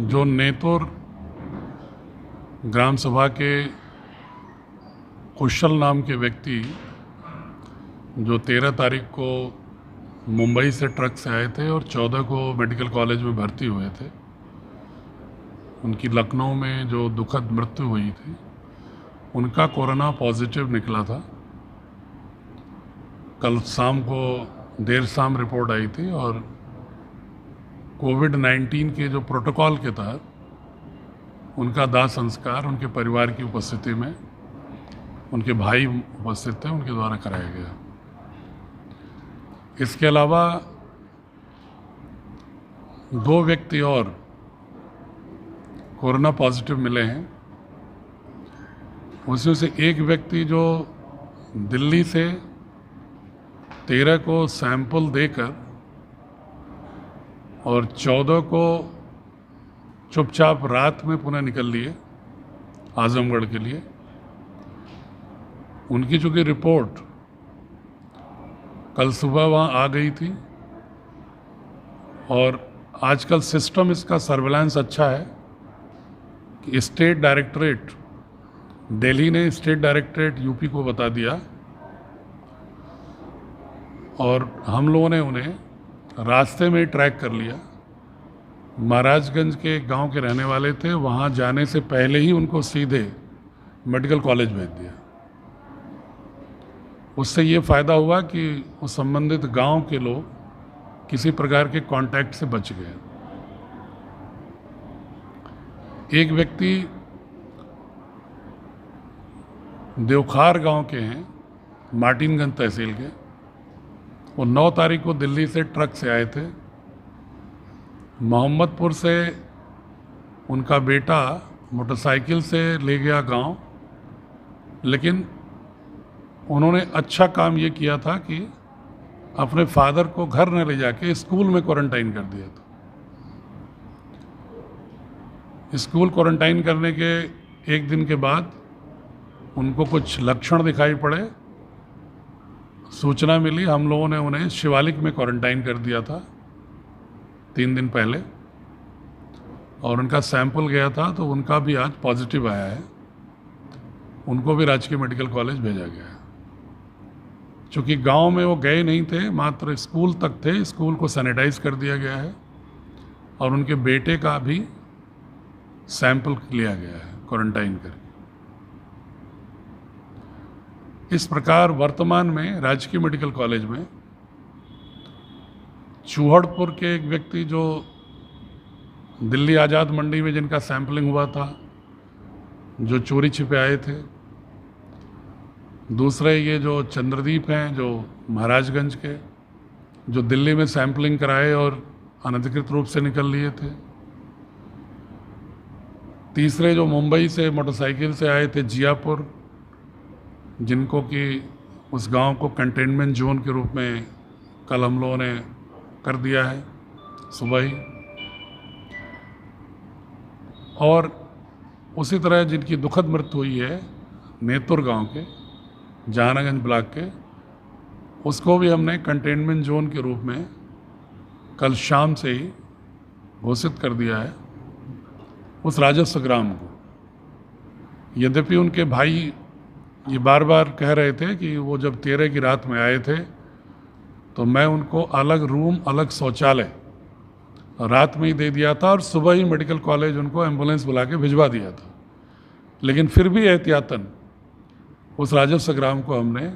जो नेतुर ग्राम सभा के कुशल नाम के व्यक्ति जो 13 तारीख को मुंबई से ट्रक से आए थे और 14 को मेडिकल कॉलेज में भर्ती हुए थे, उनकी लखनऊ में जो दुखद मृत्यु हुई थी, उनका कोरोना पॉजिटिव निकला था। कल शाम को देर शाम रिपोर्ट आई थी और कोविड-19 के जो प्रोटोकॉल के तहत उनका दाह संस्कार उनके परिवार की उपस्थिति में, उनके भाई उपस्थित थे, उनके द्वारा कराया गया। इसके अलावा 2 व्यक्ति और कोरोना पॉजिटिव मिले हैं। उसमें से एक व्यक्ति जो दिल्ली से 13 को सैंपल देकर और 14 को चुपचाप रात में पुनः निकल लिए आजमगढ़ के लिए, उनकी चूँकि रिपोर्ट कल सुबह वहाँ आ गई थी और आजकल सिस्टम इसका सर्विलांस अच्छा है कि स्टेट डायरेक्टरेट दिल्ली ने स्टेट डायरेक्टरेट यूपी को बता दिया और हम लोगों ने उन्हें रास्ते में ही ट्रैक कर लिया। महाराजगंज के गांव के रहने वाले थे, वहां जाने से पहले ही उनको सीधे मेडिकल कॉलेज भेज दिया। उससे ये फ़ायदा हुआ कि उस संबंधित गांव के लोग किसी प्रकार के कांटेक्ट से बच गए। एक व्यक्ति देवखार गांव के हैं, मार्टिनगंज तहसील के। वो 9 तारीख को दिल्ली से ट्रक से आए थे। मोहम्मदपुर से उनका बेटा मोटरसाइकिल से ले गया गांव, लेकिन उन्होंने अच्छा काम ये किया था कि अपने फादर को घर न ले जाके स्कूल में क्वारंटाइन कर दिया था। स्कूल क्वारंटाइन करने के 1 दिन के बाद उनको कुछ लक्षण दिखाई पड़े, सूचना मिली, हम लोगों ने उन्हें शिवालिक में क्वारंटाइन कर दिया था 3 दिन पहले और उनका सैंपल गया था तो उनका भी आज पॉजिटिव आया है। उनको भी राजकीय मेडिकल कॉलेज भेजा गया है। चूँकि गांव में वो गए नहीं थे, मात्र स्कूल तक थे, स्कूल को सैनिटाइज कर दिया गया है और उनके बेटे का भी सैंपल लिया गया है क्वारंटाइन करके। इस प्रकार वर्तमान में राजकीय मेडिकल कॉलेज में चूहड़पुर के एक व्यक्ति जो दिल्ली आज़ाद मंडी में जिनका सैंपलिंग हुआ था, जो चोरी छिपे आए थे। दूसरे ये जो चंद्रदीप हैं जो महाराजगंज के, जो दिल्ली में सैंपलिंग कराए और अनधिकृत रूप से निकल लिए थे। तीसरे जो मुंबई से मोटरसाइकिल से आए थे जियापुर, जिनको कि उस गांव को कंटेनमेंट जोन के रूप में कल हम लोगों ने कर दिया है सुबह ही। और उसी तरह जिनकी दुखद मृत्यु हुई है नेतुर गांव के, जहानागंज ब्लॉक के, उसको भी हमने कंटेनमेंट जोन के रूप में कल शाम से ही घोषित कर दिया है, उस राजस्व ग्राम को। यद्यपि उनके भाई ये बार बार कह रहे थे कि वो जब 13 की रात में आए थे तो मैं उनको अलग रूम, अलग शौचालय रात में ही दे दिया था और सुबह ही मेडिकल कॉलेज उनको एम्बुलेंस बुला के भिजवा दिया था। लेकिन फिर भी एहतियातन उस राजस्व ग्राम को हमने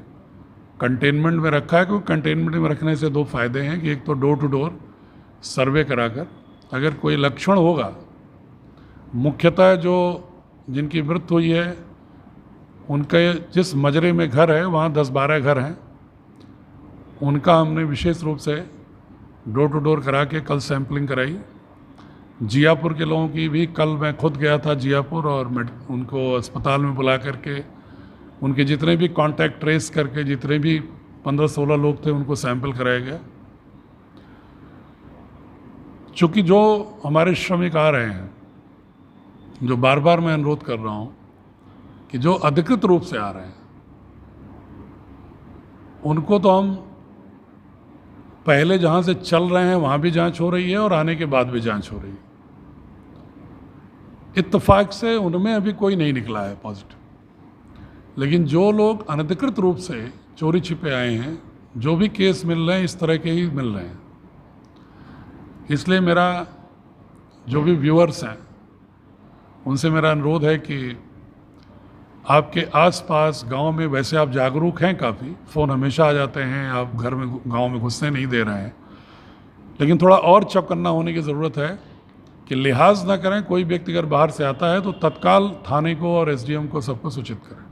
कंटेनमेंट में रखा है, क्योंकि कंटेनमेंट में रखने से 2 फायदे हैं कि एक तो डोर टू डोर सर्वे कराकर अगर कोई लक्षण होगा, मुख्यतः जो जिनकी मृत्यु हुई है उनके जिस मजरे में घर है वहाँ 10-12 घर हैं, उनका हमने विशेष रूप से डोर टू डोर करा के कल सैंपलिंग कराई। जियापुर के लोगों की भी कल मैं खुद गया था जियापुर और उनको अस्पताल में बुला करके उनके जितने भी कॉन्टैक्ट ट्रेस करके जितने भी 15-16 लोग थे उनको सैंपल कराया गया। चूँकि जो हमारे श्रमिक आ रहे हैं, जो बार बार मैं अनुरोध कर रहा हूँ कि जो अधिकृत रूप से आ रहे हैं उनको तो हम पहले जहाँ से चल रहे हैं वहाँ भी जांच हो रही है और आने के बाद भी जांच हो रही है। इत्तेफाक से उनमें अभी कोई नहीं निकला है पॉजिटिव, लेकिन जो लोग अनधिकृत रूप से चोरी छिपे आए हैं, जो भी केस मिल रहे हैं इस तरह के ही मिल रहे हैं। इसलिए मेरा जो भी व्यूअर्स हैं उनसे मेरा अनुरोध है कि आपके आसपास गांव में, वैसे आप जागरूक हैं काफ़ी, फ़ोन हमेशा आ जाते हैं, आप घर में गांव में घुसने नहीं दे रहे हैं, लेकिन थोड़ा और चौकन्ना होने की ज़रूरत है कि लिहाज ना करें। कोई व्यक्ति अगर बाहर से आता है तो तत्काल थाने को और एसडीएम को सबको सूचित करें।